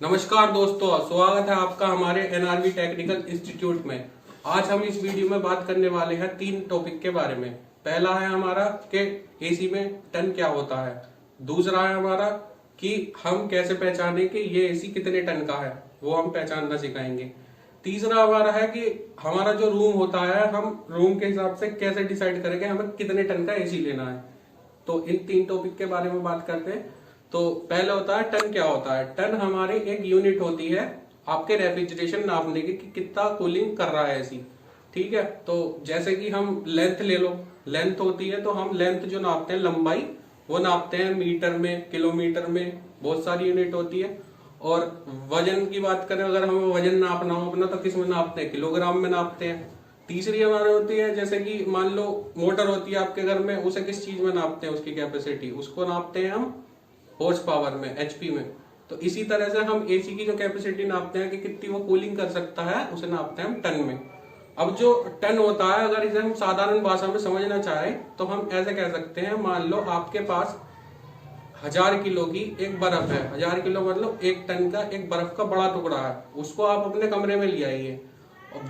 नमस्कार दोस्तों, स्वागत है आपका हमारे एनआरबी टेक्निकल इंस्टीट्यूट में। आज हम इस वीडियो में बात करने वाले हैं 3 टॉपिक के बारे में। पहला है हमारा कि एसी में टन क्या होता है। दूसरा है हमारा कि हम कैसे पहचाने कि ये एसी कितने टन का है, वो हम पहचानना सिखाएंगे। तीसरा हमारा है कि हमारा जो रूम होता है, हम रूम के हिसाब से कैसे डिसाइड करेंगे हमें कितने टन का एसी लेना है। तो इन 3 टॉपिक के बारे में बात करते हैं। तो पहले होता है टन क्या होता है। टन हमारी एक यूनिट होती है आपके रेफ्रिजरेशन नापने की कि कितना कूलिंग कर रहा है एसी। ठीक है, तो जैसे कि हम लेंथ ले लो, लेंथ होती है तो हम लेंथ जो नापते हैं, लंबाई, वो नापते हैं मीटर में, किलोमीटर में, बहुत सारी यूनिट होती है। और वजन की बात करें, अगर हमें वजन नापना हो अपना तो किस में नापते हैं, किलोग्राम में नापते हैं। तीसरी हमारे होती है जैसे कि मान लो मोटर होती है आपके घर में, उसे किस चीज में नापते हैं, उसकी कैपेसिटी, उसको नापते हैं हम हॉर्स पावर में, एचपी में। तो इसी तरह से हम एसी की जो कैपेसिटी नापते हैं कि कितनी वो कूलिंग कर सकता है, उसे नापते हैं हम टन में। अब जो टन होता है, अगर इसे हम साधारण भाषा में समझना चाहें तो हम ऐसे कह सकते हैं, मान लो आपके पास 1000 किलो की एक बर्फ है। 1000 किलो मतलब 1 टन का एक बर्फ का बड़ा टुकड़ा है। उसको आप अपने कमरे में ले आइए,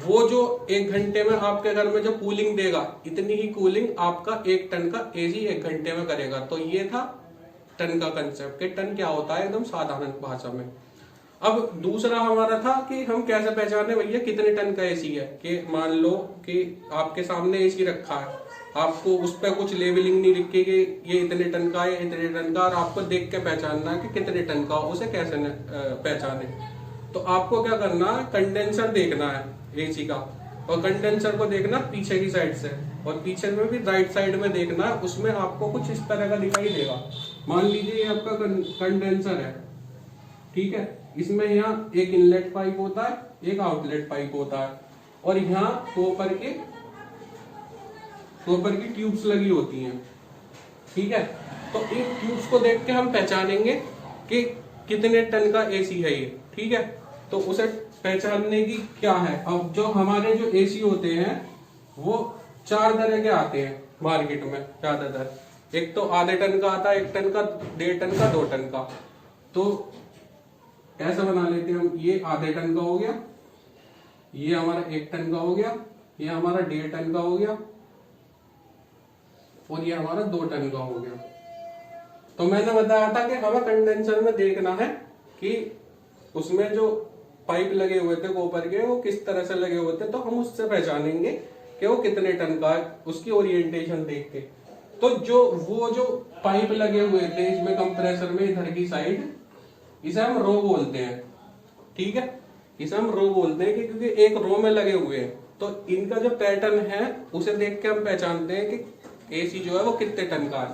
वो जो 1 घंटे में आपके घर में जो कूलिंग देगा, इतनी ही कूलिंग आपका 1 टन का एसी 1 घंटे में करेगा। तो ये था टन का कंसेप्ट कि टन क्या होता है एकदम साधारण भाषा में। अब दूसरा हमारा था कि हम कैसे पहचाने भैया कितने टन का एसी है। कि मान लो कि आपके सामने एसी रखा है, आपको उस पर कुछ लेबलिंग नहीं लिखी कि ये इतने टन का है, इतने टन का, और आपको देख के पहचानना है कि कितने टन का, उसे कैसे पहचाने। तो आपको क्या करना है, कंडेंसर देखना है एसी का, और कंडेंसर को देखना पीछे की साइड से, और पीछे में भी राइट साइड में देखना है। उसमें आपको कुछ इस तरह का दिखाई देगा। मान लीजिए ये आपका कंडेंसर है, ठीक है। इसमें यहाँ एक इनलेट पाइप होता है, एक आउटलेट पाइप होता है, और यहाँ कॉपर की ट्यूब्स लगी होती हैं, ठीक है। तो इन ट्यूब्स को देख के हम पहचानेंगे कि कितने टन का एसी है ये, ठीक है। तो उसे पहचानने की क्या है, अब जो हमारे जो एसी होते हैं वो 4 तरह के आते हैं मार्केट में ज्यादातर। एक तो आधे टन का आता है, 1 टन का, 1.5 टन का, 2 टन का। तो ऐसा बना लेते हैं हम, ये आधे टन का हो गया, ये हमारा 1 टन का हो गया, ये हमारा 1.5 टन का हो गया, और ये हमारा 2 टन का हो गया। तो मैंने बताया था कि हमें कंडेंसर में देखना है कि उसमें जो पाइप लगे हुए थे कॉपर के, वो किस तरह से लगे हुए थे, तो हम उससे पहचानेंगे कि वो कितने टन का है, उसकी ओरिएंटेशन देख के। तो वो जो पाइप लगे हुए थे इसमें कंप्रेसर में इधर की साइड, इसे हम रो बोलते हैं, ठीक है। इसे हम रो बोलते हैं कि क्योंकि एक रो में लगे हुए हैं, तो इनका जो पैटर्न है उसे देख के हम पहचानते हैं कि एसी जो है वो कितने टन का है।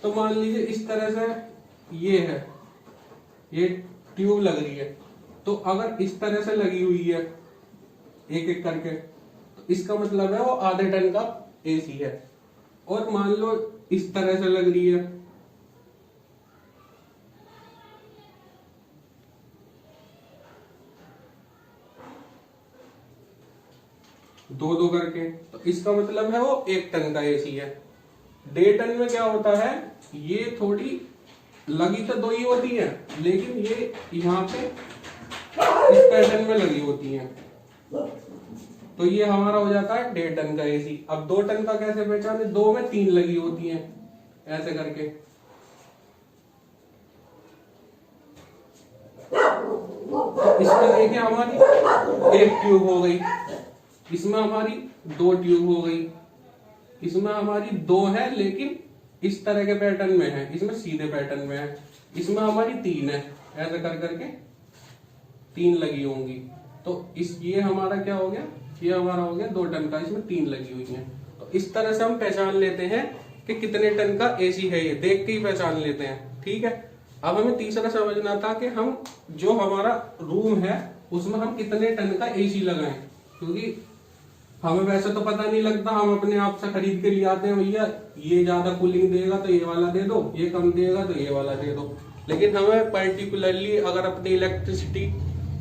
तो मान लीजिए इस तरह से ये है, ये ट्यूब लग रही है, तो अगर इस तरह से लगी हुई है एक एक करके, तो इसका मतलब है वो आधे टन का एसी है। और मान लो इस तरह से लग रही है, दो करके, तो इसका मतलब है वो 1 टन का एसी है। 1.5 टन में क्या होता है, ये थोड़ी लगी तो 2 ही होती है, लेकिन ये यहाँ पे इस पैटर्न में लगी होती हैं, तो ये हमारा हो जाता है 1.5 टन का एसी। अब 2 टन का कैसे पहचाने, 2 में 3 लगी होती हैं ऐसे करके। इसमें देखिए हमारी 1 ट्यूब हो गई, इसमें हमारी 2 ट्यूब हो गई, इसमें हमारी 2 है लेकिन इस तरह के पैटर्न में है, इसमें सीधे पैटर्न में है, इसमें हमारी 3 है, ऐसे कर करके 3 लगी होंगी। तो ये हमारा क्या हो गया, ये हमारा हो गया 2 टन का, इसमें 3 लगी हुई है। तो इस तरह से हम पहचान लेते हैं कि कितने टन का एसी है, ये देख के ही पहचान लेते हैं, ठीक है। अब हमें तीसरा समझना था कि हम जो हमारा रूम है उसमें हम कितने टन का एसी लगाएं, क्योंकि हमें वैसे तो पता नहीं लगता, हम अपने आप से खरीद के लिए आते हैं, भैया ये ज्यादा कूलिंग देगा तो ये वाला दे दो, ये कम देगा तो ये वाला दे दो। लेकिन हमें पर्टिकुलरली अगर अपनी इलेक्ट्रिसिटी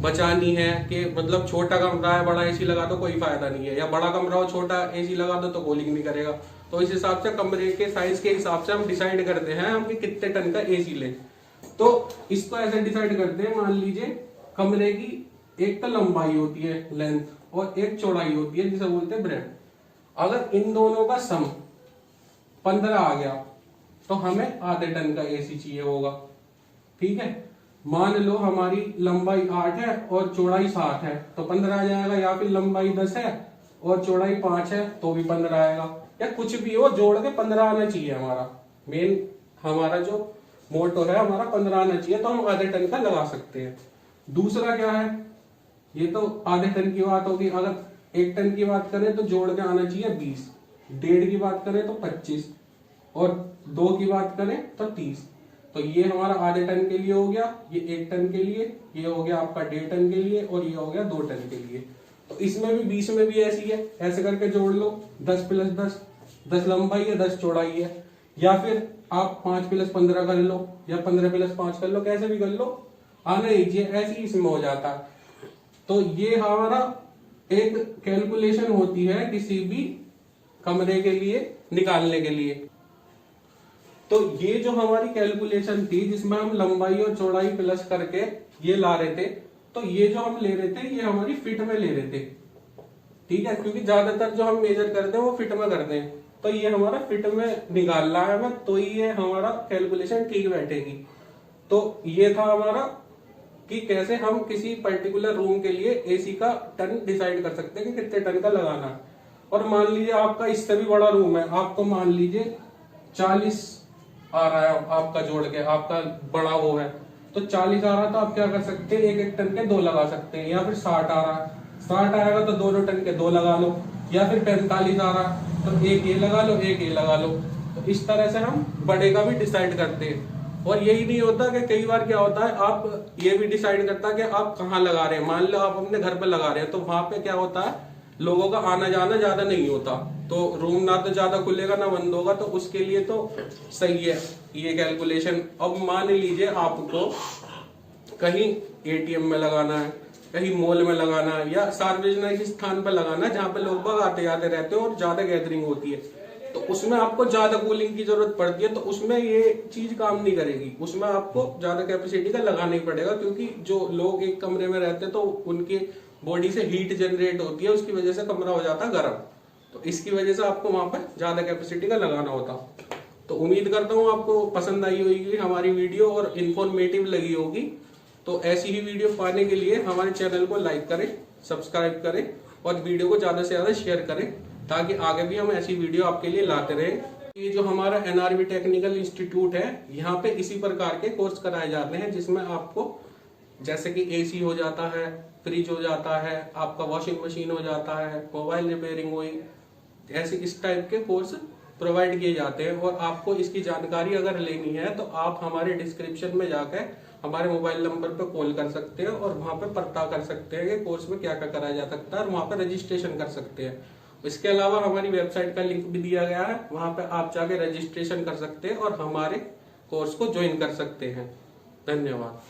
बचानी है कि मतलब छोटा कमरा है बड़ा एसी लगा दो, कोई फायदा नहीं है, या बड़ा कमरा हो छोटा एसी लगा दो तो कूलिंग नहीं करेगा। तो इस हिसाब से कमरे के साइज के हिसाब से हम डिसाइड करते हैं हम कि कितने टन का एसी लें। तो इसको ऐसे डिसाइड करते हैं, मान लीजिए कमरे की एक तो लंबाई होती है लेंथ और एक चौड़ाई होती है जिसे बोलते हैं ब्रेड। अगर इन दोनों का सम 15 आ गया तो हमें आधे टन का एसी चाहिए होगा। ठीक है, मान लो हमारी लंबाई 8 है और चौड़ाई 7 है तो 15 आ जाएगा, या फिर लंबाई 10 है और चौड़ाई 5 है तो भी 15 आएगा, या कुछ भी हो जोड़ के 15 आना चाहिए। हमारा मेन हमारा जो मोटो है हमारा 15 आना चाहिए, तो हम आधे टन का लगा सकते हैं। दूसरा क्या है, ये तो आधे टन की बात होगी। अगर 1 टन की बात करें तो जोड़ के आना चाहिए 20, 1.5 की बात करें तो 25 और 2 की बात करें तो 30। तो ये हमारा आधे टन के लिए हो गया, ये 1 टन के लिए, ये हो गया आपका 1.5 टन के लिए और ये हो गया 2 टन के लिए। तो इसमें भी 20 में भी ऐसी है, ऐसे करके जोड़ लो। 10 + 10, 10 लंबाई है 10 चौड़ाई है, या फिर आप 5 + 15 कर लो या 15 + 5 कर लो, कैसे भी कर लो, आना लीजिए, ऐसे ही इसमें हो जाता है। तो ये हमारा एक कैलकुलेशन होती है किसी भी कमरे के लिए निकालने के लिए। तो ये जो हमारी कैलकुलेशन थी जिसमें हम लंबाई और चौड़ाई प्लस करके ये ला रहे थे, तो ये जो हम ले रहे थे ये हमारी फिट में ले रहे थे। ठीक है, क्योंकि ज्यादातर जो हम मेजर करते हैं वो फिट में करते हैं, तो ये हमारा फिट में निकालना है हमें, तो ये हमारा कैलकुलेशन ठीक बैठेगी। तो ये था हमारा कि कैसे हम किसी पर्टिकुलर रूम के लिए एसी का टन डिसाइड कर सकते हैं कि कितने टन का लगाना है। और मान लीजिए आपका इससे भी बड़ा रूम है, आपको मान लीजिए 40 आ रहा है आपका जोड़ के, आपका बड़ा वो है तो 40 आ रहा है, तो आप क्या कर सकते हैं, 1-1 टन के 2 लगा सकते हैं। या फिर 60 आ रहा है, 60 आएगा तो 2-2 टन के 2 लगा लो, या फिर 45 आ रहा है तो एक ये लगा लो, एक ये लगा लो। तो इस तरह से हम बड़े का भी डिसाइड करते हैं। और यही नहीं होता कि कई बार क्या होता है, आप ये भी डिसाइड करता है कि आप कहाँ लगा रहे हैं। मान लो आप अपने घर पे लगा रहे हैं तो वहां पे क्या होता है, लोगों का आना जाना ज्यादा नहीं होता, तो रूम ना तो ज्यादा खुलेगा ना बंद होगा, तो उसके लिए तो सही है ये कैलकुलेशन। अब मान लीजिए आपको कहीं एटीएम में लगाना है, कहीं मॉल में लगाना है, या सार्वजनिक स्थान पर लगाना है जहाँ पे लोग बाग आते जाते रहते हैं और ज्यादा गैदरिंग होती है, तो उसमें आपको ज्यादा कूलिंग की जरूरत पड़ती है। तो उसमें ये चीज काम नहीं करेगी, उसमें आपको ज्यादा कैपेसिटी का लगाना ही पड़ेगा, क्योंकि जो लोग एक कमरे में रहते हैं तो उनके बॉडी से हीट जनरेट होती है, उसकी वजह से कमरा हो जाता है गर्म, तो इसकी वजह से आपको वहां पर ज्यादा कैपेसिटी का लगाना होता। तो उम्मीद करता हूँ आपको पसंद आई होगी हमारी वीडियो और इन्फॉर्मेटिव लगी होगी। तो ऐसी ही वीडियो पाने के लिए हमारे चैनल को लाइक करें, सब्सक्राइब करें और वीडियो को ज्यादा से ज्यादा शेयर करें, ताकि आगे भी हम ऐसी वीडियो आपके लिए लाते रहें। ये जो हमारा एनआरवी टेक्निकल इंस्टीट्यूट है, यहाँ पे इसी प्रकार के कोर्स कराए जाते हैं, जिसमें आपको जैसे कि एसी हो जाता है, फ्रिज हो जाता है, आपका वॉशिंग मशीन हो जाता है, मोबाइल रिपेयरिंग हुई, ऐसे इस टाइप के कोर्स प्रोवाइड किए जाते हैं। और आपको इसकी जानकारी अगर लेनी है तो आप हमारे डिस्क्रिप्शन में जाकर हमारे मोबाइल नंबर पर कॉल कर सकते हैं और वहां पर पता कर सकते हैं कि कोर्स में क्या क्या कराया जा सकता है, और वहां पर रजिस्ट्रेशन कर सकते हैं। इसके अलावा हमारी वेबसाइट का लिंक भी दिया गया है, वहां पे आप जाके रजिस्ट्रेशन कर सकते हैं और हमारे कोर्स को ज्वाइन कर सकते हैं। धन्यवाद।